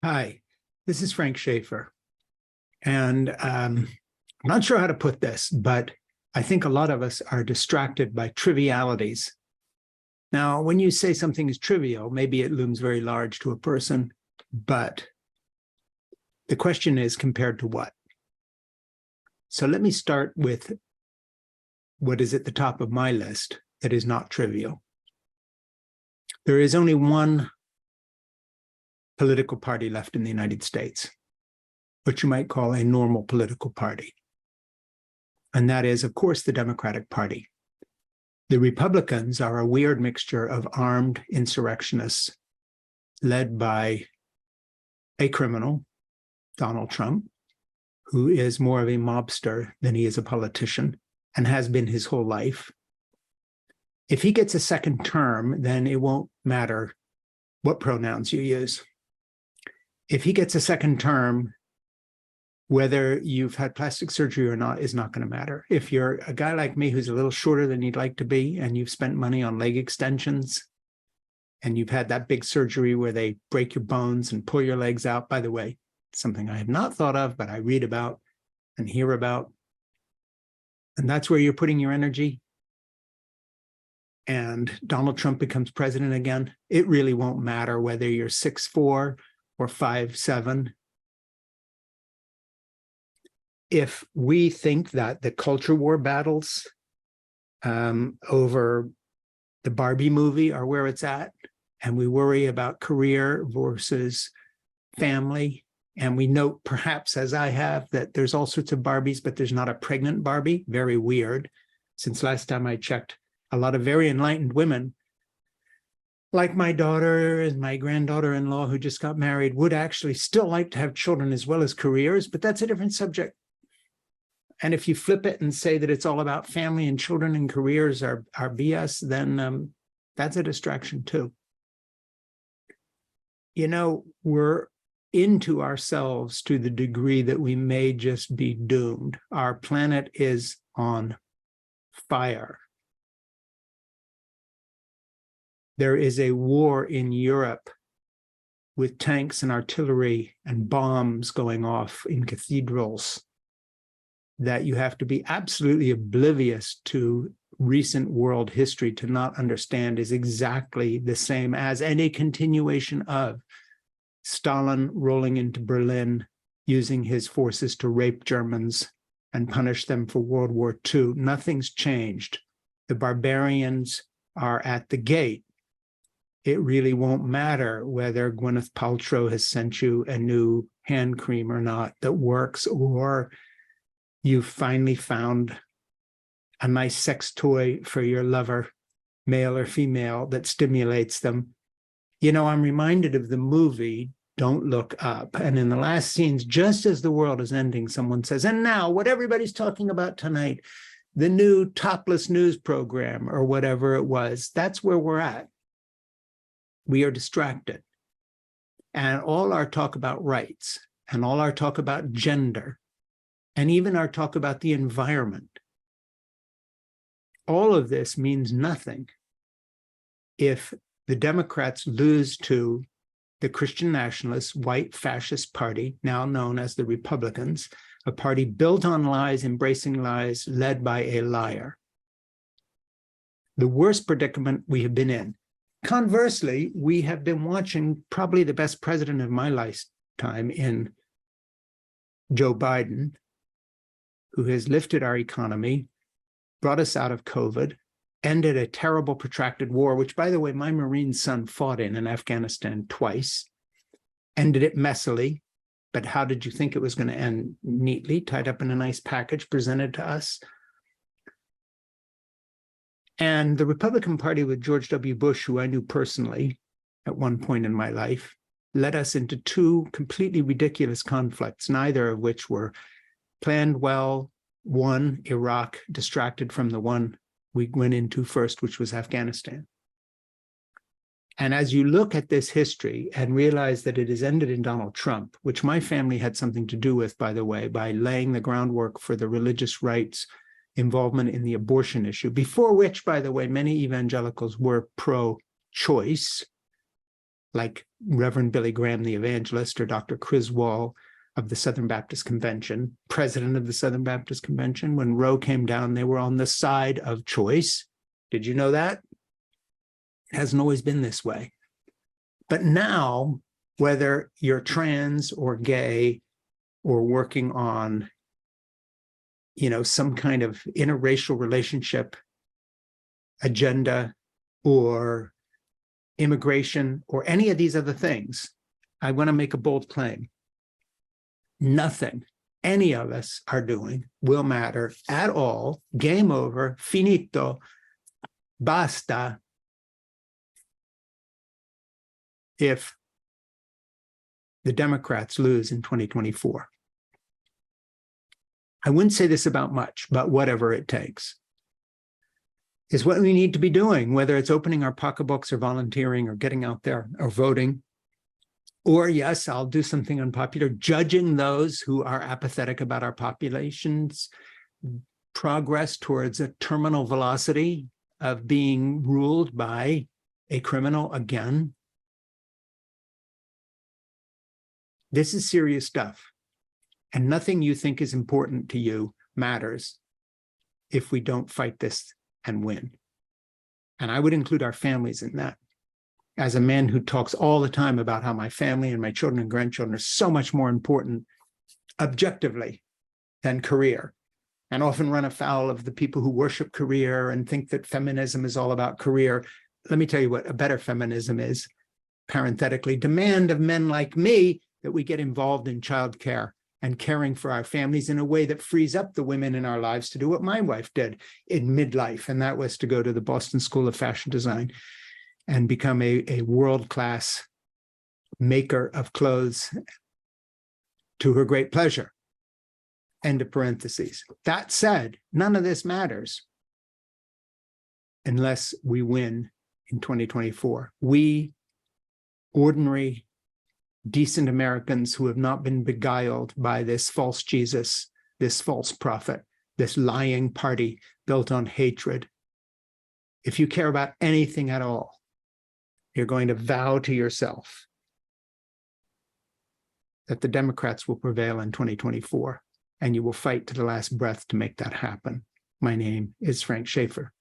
Hi, this is Frank Schaefer. And I'm not sure how to put this, but I think a lot of us are distracted by trivialities. Now, when you say something is trivial, maybe it looms very large to a person, but the question is compared to what? So let me start with what is at the top of my list that is not trivial. There is only one political party left in the United States, what you might call a normal political party. And that is, of course, the Democratic Party. The Republicans are a weird mixture of armed insurrectionists led by a criminal, Donald Trump, who is more of a mobster than he is a politician and has been his whole life. If he gets a second term, then it won't matter what pronouns you use. If he gets a second term, whether you've had plastic surgery or not is not going to matter. If you're a guy like me who's a little shorter than you'd like to be, and you've spent money on leg extensions, and you've had that big surgery where they break your bones and pull your legs out, by the way, something I have not thought of, but I read about and hear about, and that's where you're putting your energy, and Donald Trump becomes president again, it really won't matter whether you're 6'4" or 5'7". If we think that the culture war battles over the Barbie movie are where it's at, and we worry about career versus family, and we note perhaps, as I have, that there's all sorts of Barbies, but there's not a pregnant Barbie, very weird. Since last time I checked, a lot of very enlightened women, like my daughter and my granddaughter-in-law who just got married, would actually still like to have children as well as careers, but that's a different subject. And if you flip it and say that it's all about family and children and careers are BS, then that's a distraction too. You know, we're into ourselves to the degree that we may just be doomed. Our planet is on fire. There is a war in Europe with tanks and artillery and bombs going off in cathedrals that you have to be absolutely oblivious to recent world history to not understand is exactly the same as, and a continuation of, Stalin rolling into Berlin, using his forces to rape Germans and punish them for World War II. Nothing's changed. The barbarians are at the gate. It really won't matter whether Gwyneth Paltrow has sent you a new hand cream or not that works, or you've finally found a nice sex toy for your lover, male or female, that stimulates them. You know, I'm reminded of the movie Don't Look Up. And in the last scenes, just as the world is ending, someone says, and now what everybody's talking about tonight, the new topless news program or whatever it was, that's where we're at. We are distracted. And all our talk about rights and all our talk about gender and even our talk about the environment, all of this means nothing if the Democrats lose to the Christian nationalist, white fascist party, now known as the Republicans, a party built on lies, embracing lies, led by a liar. The worst predicament we have been in. Conversely, we have been watching probably the best president of my lifetime in Joe Biden, who has lifted our economy, brought us out of COVID, ended a terrible protracted war, which, by the way, my Marine son fought in Afghanistan twice, ended it messily, but how did you think it was going to end? Neatly, tied up in a nice package presented to us. And the Republican Party with George W. Bush, who I knew personally at one point in my life, led us into two completely ridiculous conflicts, neither of which were planned well. One, Iraq, distracted from the one we went into first, which was Afghanistan. And as you look at this history and realize that it has ended in Donald Trump, which my family had something to do with, by the way, by laying the groundwork for the religious rights involvement in the abortion issue, before which, by the way, many evangelicals were pro-choice, like Reverend Billy Graham, the evangelist, or Dr. Criswell of the Southern Baptist Convention, president of the Southern Baptist Convention. When Roe came down, they were on the side of choice. Did you know that? It hasn't always been this way. But now, whether you're trans or gay or working on, some kind of interracial relationship agenda or immigration or any of these other things, I want to make a bold claim. Nothing any of us are doing will matter at all. Game over, finito, basta, if the Democrats lose in 2024. I wouldn't say this about much, but whatever it takes is what we need to be doing, whether it's opening our pocketbooks or volunteering or getting out there or voting. Or yes, I'll do something unpopular, judging those who are apathetic about our population's progress towards a terminal velocity of being ruled by a criminal again. This is serious stuff. And nothing you think is important to you matters if we don't fight this and win. And I would include our families in that. As a man who talks all the time about how my family and my children and grandchildren are so much more important objectively than career, and often run afoul of the people who worship career and think that feminism is all about career. Let me tell you what a better feminism is, parenthetically, demand of men like me that we get involved in childcare and caring for our families in a way that frees up the women in our lives to do what my wife did in midlife, and that was to go to the Boston School of Fashion Design and become a world-class maker of clothes to her great pleasure. End of parentheses. That said, none of this matters unless we win in 2024. We, ordinary, decent Americans who have not been beguiled by this false Jesus, this false prophet, this lying party built on hatred. If you care about anything at all, you're going to vow to yourself that the Democrats will prevail in 2024, and you will fight to the last breath to make that happen. My name is Frank Schaeffer.